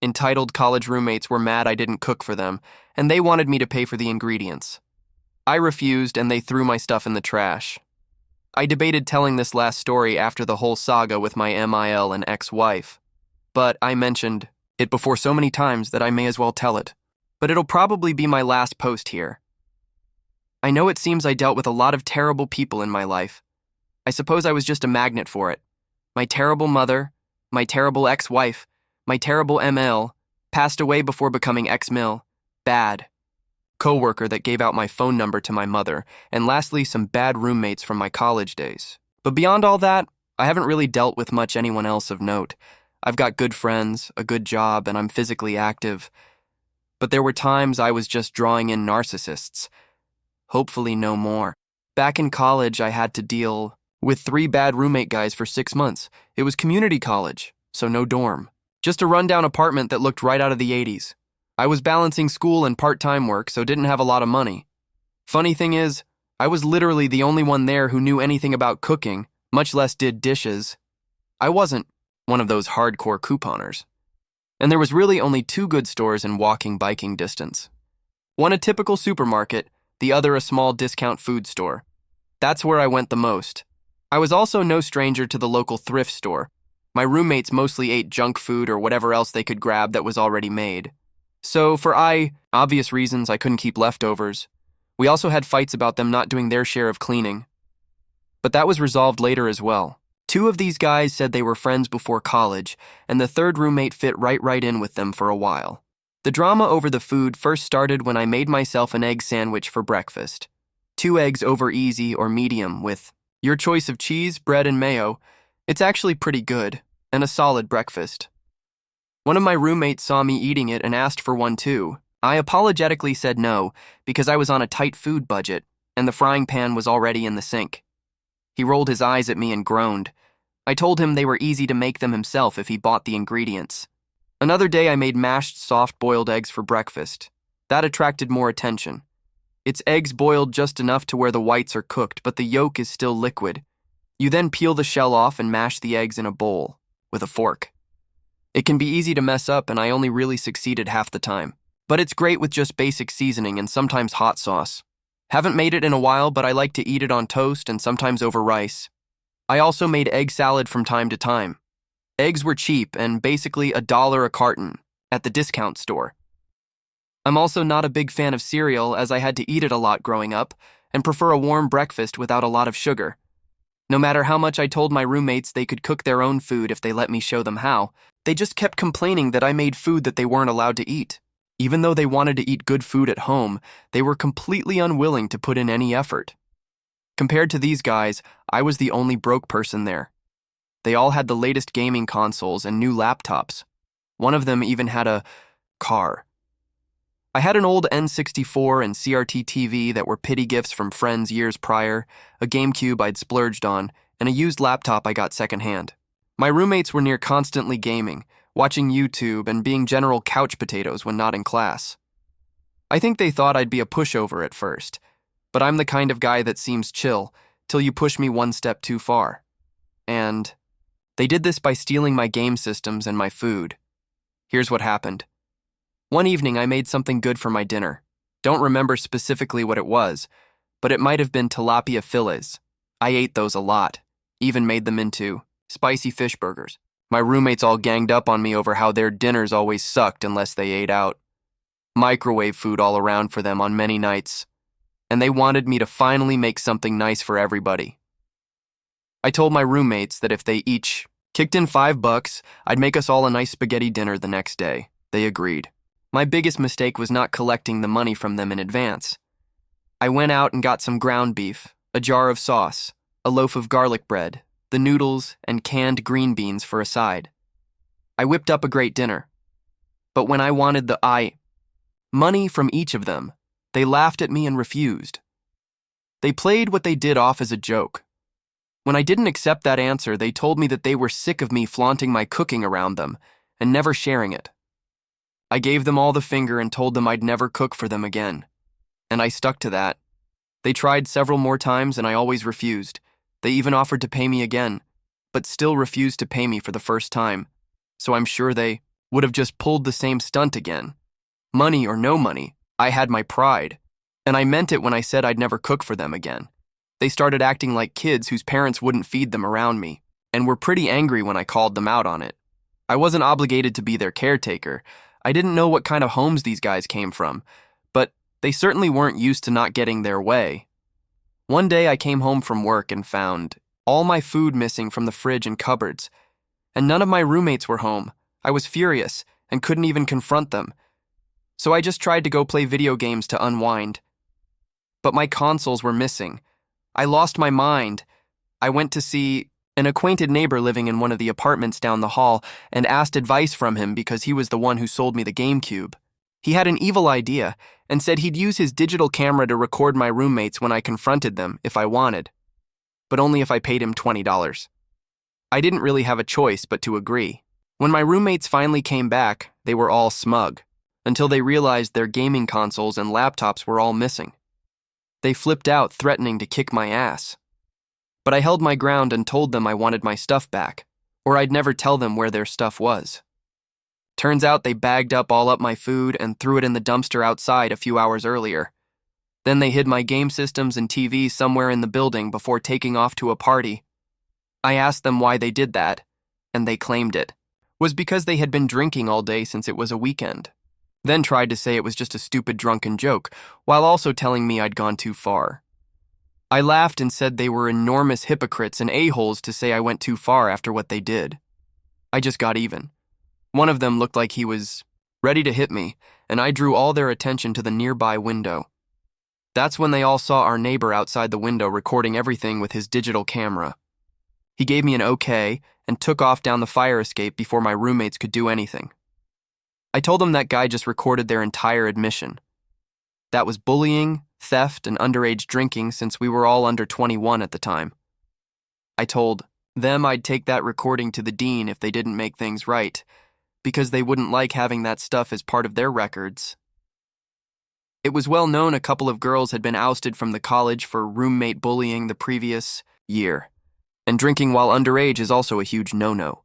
Entitled college roommates were mad I didn't cook for them, and they wanted me to pay for the ingredients. I refused, and they threw my stuff in the trash. I debated telling this last story after the whole saga with my MIL and ex-wife, but I mentioned it before so many times that I may as well tell it. But it'll probably be my last post here. I know it seems I dealt with a lot of terrible people in my life. I suppose I was just a magnet for it. My terrible mother, my terrible ex-wife, my terrible ML, passed away before becoming ex-mil, bad. Coworker that gave out my phone number to my mother, and lastly, some bad roommates from my college days. But beyond all that, I haven't really dealt with much anyone else of note. I've got good friends, a good job, and I'm physically active. But there were times I was just drawing in narcissists. Hopefully no more. Back in college, I had to deal with 3 bad roommate guys for 6 months. It was community college, so no dorm. Just a rundown apartment that looked right out of the 80s. I was balancing school and part-time work, so didn't have a lot of money. Funny thing is, I was literally the only one there who knew anything about cooking, much less did dishes. I wasn't one of those hardcore couponers. And there was really only 2 good stores in biking distance. One a typical supermarket, the other a small discount food store. That's where I went the most. I was also no stranger to the local thrift store. My roommates mostly ate junk food or whatever else they could grab that was already made. So for obvious reasons, I couldn't keep leftovers. We also had fights about them not doing their share of cleaning. But that was resolved later as well. 2 of these guys said they were friends before college, and the 3rd roommate fit right in with them for a while. The drama over the food first started when I made myself an egg sandwich for breakfast. 2 eggs over easy or medium with your choice of cheese, bread, and mayo. It's actually pretty good, and a solid breakfast. One of my roommates saw me eating it and asked for one too. I apologetically said no, because I was on a tight food budget, and the frying pan was already in the sink. He rolled his eyes at me and groaned. I told him they were easy to make them himself if he bought the ingredients. Another day I made mashed soft-boiled eggs for breakfast. That attracted more attention. It's eggs boiled just enough to where the whites are cooked, but the yolk is still liquid. You then peel the shell off and mash the eggs in a bowl, with a fork. It can be easy to mess up, and I only really succeeded half the time. But it's great with just basic seasoning and sometimes hot sauce. Haven't made it in a while, but I like to eat it on toast and sometimes over rice. I also made egg salad from time to time. Eggs were cheap and basically $1 a carton at the discount store. I'm also not a big fan of cereal as I had to eat it a lot growing up and prefer a warm breakfast without a lot of sugar. No matter how much I told my roommates they could cook their own food if they let me show them how, they just kept complaining that I made food that they weren't allowed to eat. Even though they wanted to eat good food at home, they were completely unwilling to put in any effort. Compared to these guys, I was the only broke person there. They all had the latest gaming consoles and new laptops. One of them even had a car. I had an old N64 and CRT TV that were pity gifts from friends years prior, a GameCube I'd splurged on, and a used laptop I got secondhand. My roommates were near constantly gaming, watching YouTube, and being general couch potatoes when not in class. I think they thought I'd be a pushover at first, but I'm the kind of guy that seems chill till you push me one step too far. And they did this by stealing my game systems and my food. Here's what happened. One evening I made something good for my dinner. Don't remember specifically what it was, but it might have been tilapia fillets. I ate those a lot, even made them into spicy fish burgers. My roommates all ganged up on me over how their dinners always sucked unless they ate out. Microwave food all around for them on many nights. And they wanted me to finally make something nice for everybody. I told my roommates that if they each kicked in $5, I'd make us all a nice spaghetti dinner the next day. They agreed. My biggest mistake was not collecting the money from them in advance. I went out and got some ground beef, a jar of sauce, a loaf of garlic bread, the noodles, and canned green beans for a side. I whipped up a great dinner. But when I wanted the money from each of them, they laughed at me and refused. They played what they did off as a joke. When I didn't accept that answer, they told me that they were sick of me flaunting my cooking around them and never sharing it. I gave them all the finger and told them I'd never cook for them again. And I stuck to that. They tried several more times and I always refused. They even offered to pay me again, but still refused to pay me for the first time, so I'm sure they would have just pulled the same stunt again. Money or no money, I had my pride, and I meant it when I said I'd never cook for them again. They started acting like kids whose parents wouldn't feed them around me, and were pretty angry when I called them out on it. I wasn't obligated to be their caretaker. I didn't know what kind of homes these guys came from, but they certainly weren't used to not getting their way. One day I came home from work and found all my food missing from the fridge and cupboards, and none of my roommates were home. I was furious and couldn't even confront them. So I just tried to go play video games to unwind. But my consoles were missing. I lost my mind. I went to see an acquainted neighbor living in one of the apartments down the hall and asked advice from him because he was the one who sold me the GameCube. He had an evil idea and said he'd use his digital camera to record my roommates when I confronted them if I wanted, but only if I paid him $20. I didn't really have a choice but to agree. When my roommates finally came back, they were all smug, until they realized their gaming consoles and laptops were all missing. They flipped out, threatening to kick my ass. But I held my ground and told them I wanted my stuff back, or I'd never tell them where their stuff was. Turns out they bagged all up my food and threw it in the dumpster outside a few hours earlier. Then they hid my game systems and TVs somewhere in the building before taking off to a party. I asked them why they did that, and they claimed it was because they had been drinking all day since it was a weekend. Then tried to say it was just a stupid drunken joke, while also telling me I'd gone too far. I laughed and said they were enormous hypocrites and a-holes to say I went too far after what they did. I just got even. One of them looked like he was ready to hit me, and I drew all their attention to the nearby window. That's when they all saw our neighbor outside the window recording everything with his digital camera. He gave me an okay and took off down the fire escape before my roommates could do anything. I told them that guy just recorded their entire admission. That was bullying, theft, and underage drinking since we were all under 21 at the time. I told them I'd take that recording to the dean if they didn't make things right, because they wouldn't like having that stuff as part of their records. It was well known a couple of girls had been ousted from the college for roommate bullying the previous year, and drinking while underage is also a huge no-no.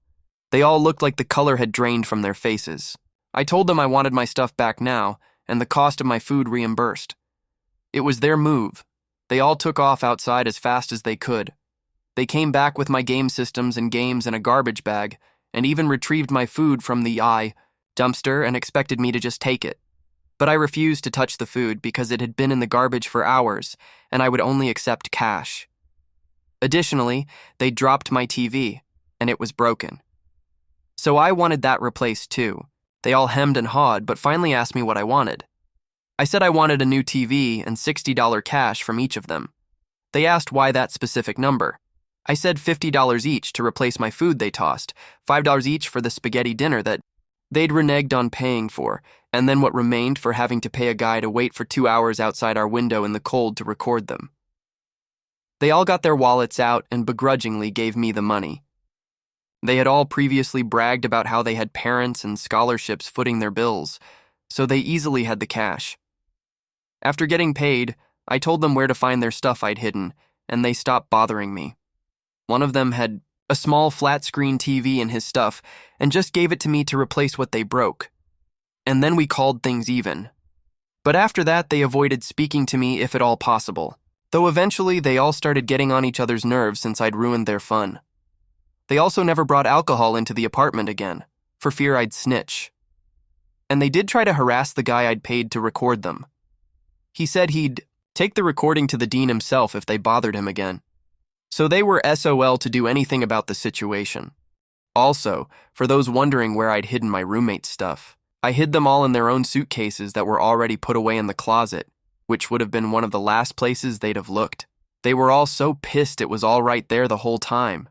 They all looked like the color had drained from their faces. I told them I wanted my stuff back now, and the cost of my food reimbursed. It was their move. They all took off outside as fast as they could. They came back with my game systems and games in a garbage bag, and even retrieved my food from the dumpster and expected me to just take it. But I refused to touch the food because it had been in the garbage for hours, and I would only accept cash. Additionally, they dropped my TV, and it was broken. So I wanted that replaced too. They all hemmed and hawed, but finally asked me what I wanted. I said I wanted a new TV and $60 cash from each of them. They asked why that specific number. I said $50 each to replace my food they tossed, $5 each for the spaghetti dinner that they'd reneged on paying for, and then what remained for having to pay a guy to wait for 2 hours outside our window in the cold to record them. They all got their wallets out and begrudgingly gave me the money. They had all previously bragged about how they had parents and scholarships footing their bills, so they easily had the cash. After getting paid, I told them where to find their stuff I'd hidden, and they stopped bothering me. One of them had a small flat-screen TV in his stuff and just gave it to me to replace what they broke. And then we called things even. But after that, they avoided speaking to me if at all possible, though eventually they all started getting on each other's nerves since I'd ruined their fun. They also never brought alcohol into the apartment again, for fear I'd snitch. And they did try to harass the guy I'd paid to record them. He said he'd take the recording to the dean himself if they bothered him again. So they were SOL to do anything about the situation. Also, for those wondering where I'd hidden my roommate's stuff, I hid them all in their own suitcases that were already put away in the closet, which would have been one of the last places they'd have looked. They were all so pissed it was all right there the whole time.